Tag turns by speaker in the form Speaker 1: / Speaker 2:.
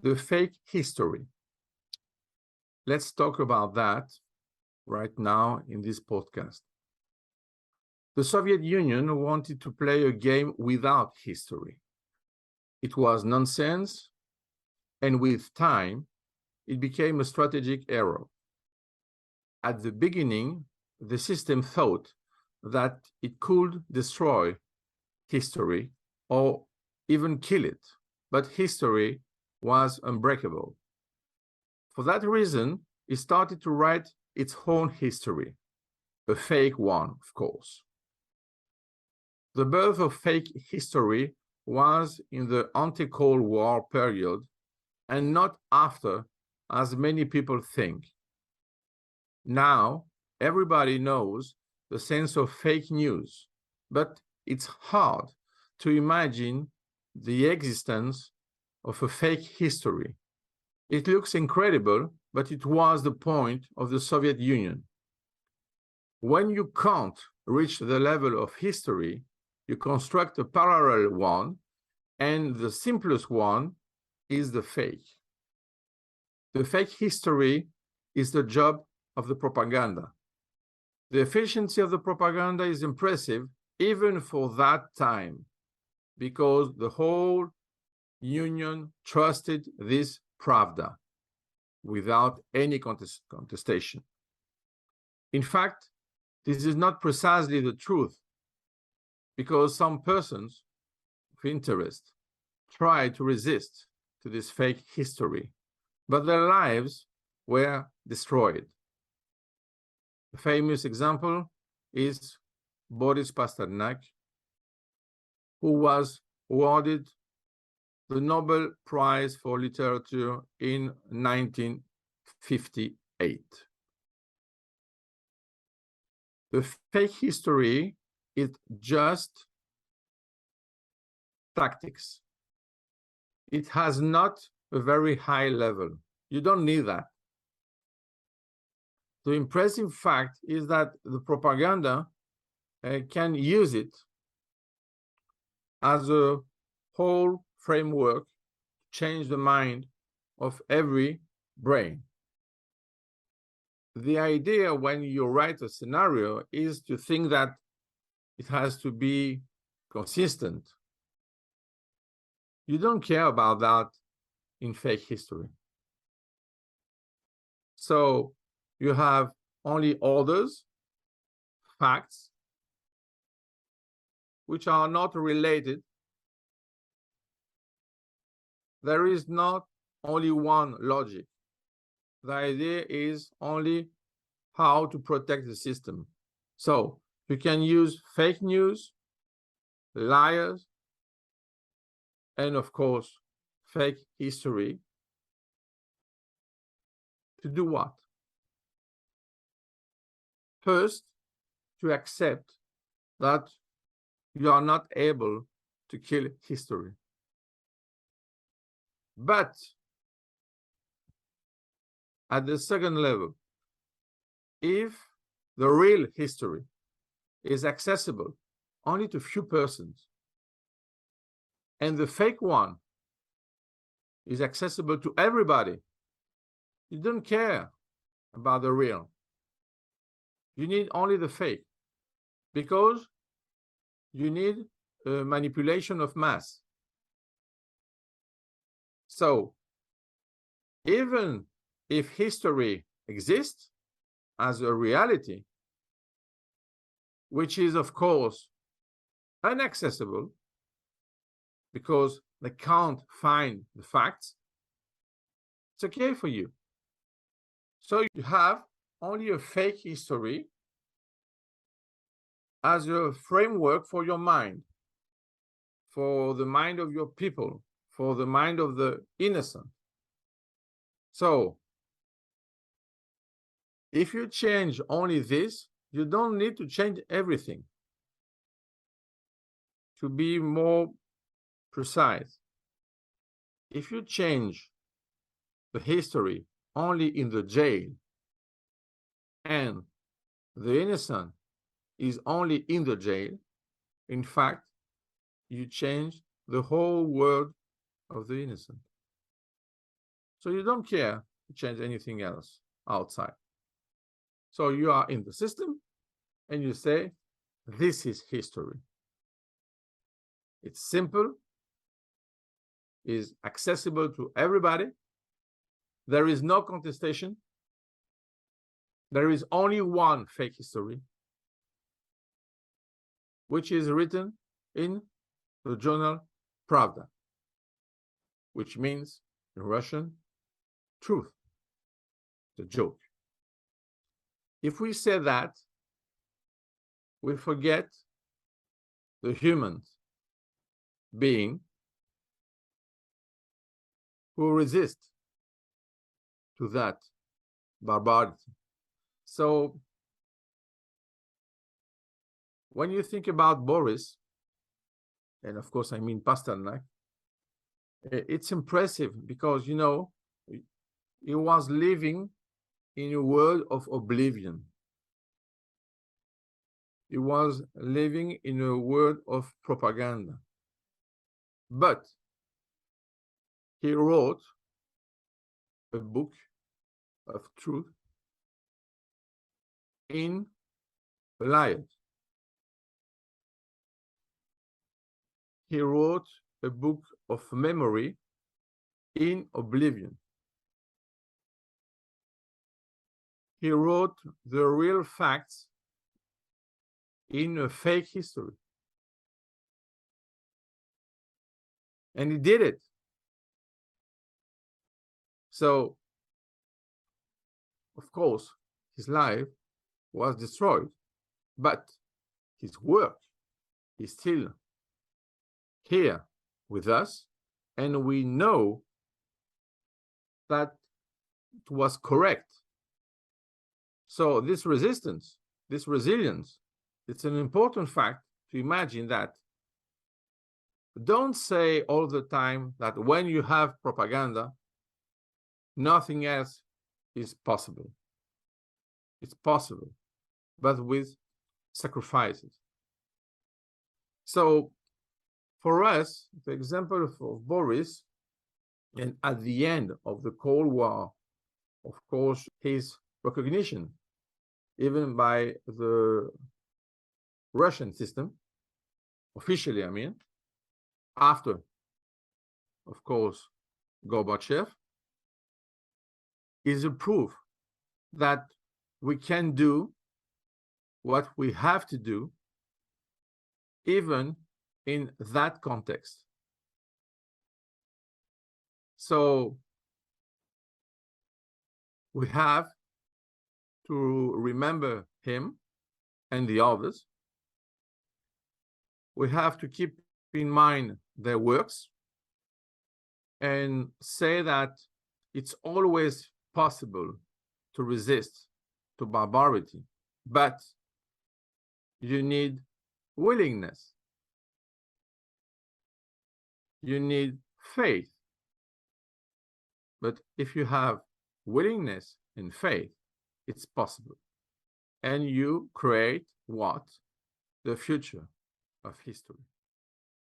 Speaker 1: the fake history. Let's talk about that right now in this podcast. The Soviet Union wanted to play a game without history. It was nonsense, and with time, it became a strategic error. At the beginning, the system thought that it could destroy history or even kill it, but history was unbreakable. For that reason, it started to write its own history, a fake one, of course. The birth of fake history was in the anti-Cold War period and not after, as many people think. Now, everybody knows the sense of fake news, but it's hard to imagine the existence of a fake history. It looks incredible, but it was the point of the Soviet Union. When you can't reach the level of history, you construct a parallel one, and the simplest one is the fake. The fake history is the job of the propaganda. The efficiency of the propaganda is impressive even for that time, because the whole Union trusted this Pravda without any contestation. In fact, this is not precisely the truth, because some persons of interest tried to resist to this fake history, but their lives were destroyed. A famous example is Boris Pasternak, who was awarded the Nobel Prize for Literature in 1958. The fake history is just tactics. It has not a very high level. You don't need that. The impressive fact is that the propaganda can use it as a whole framework to change the mind of every brain. The idea when you write a scenario is to think that it has to be consistent. You don't care about that in fake history. So you have only orders, facts, which are not related. There is not only one logic. The idea is only how to protect the system. So you can use fake news, liars, and of course, fake history to do what? First, to accept that you are not able to kill history. But at the second level, if the real history is accessible only to few persons, and the fake one is accessible to everybody, you don't care about the real. You need only the fake, because you need a manipulation of mass. So even if history exists as a reality, which is of course inaccessible because they can't find the facts, it's okay for you. So you have only a fake history as a framework for your mind, for the mind of your people, for the mind of the innocent. So if you change only this, you don't need to change everything. To be more precise, if you change the history only in the jail and the innocent is only in the jail, in fact, you change the whole world of the innocent. So you don't care to change anything else outside. So you are in the system and you say, this is history. It's simple, is accessible to everybody. There is no contestation. There is only one fake history, which is written in the journal Pravda, which means in Russian, truth, the joke. If we say that, we forget the human being who resist to that barbarity. So when you think about Boris, and of course I mean Pasternak, it's impressive because, you know, he was living in a world of oblivion. He was living in a world of propaganda. But he wrote a book of truth in Lygeros. He wrote a book of memory in oblivion. He wrote the real facts in a fake history. And he did it. So, of course, his life was destroyed, but his work is still here with us, and we know that it was correct. So this resistance, this resilience, it's an important fact to imagine that. Don't say all the time that when you have propaganda, nothing else is possible. It's possible, but with sacrifices. So for us, the example of Boris, and at the end of the Cold War, of course, his recognition, even by the Russian system, officially, I mean, after, of course, Gorbachev, is a proof that we can do what we have to do, even in that context. So we have to remember him and the others. We have to keep in mind their works and say that it's always possible to resist to barbarity, but you need willingness. You need faith. But if you have willingness and faith, it's possible. And you create what? The future of history.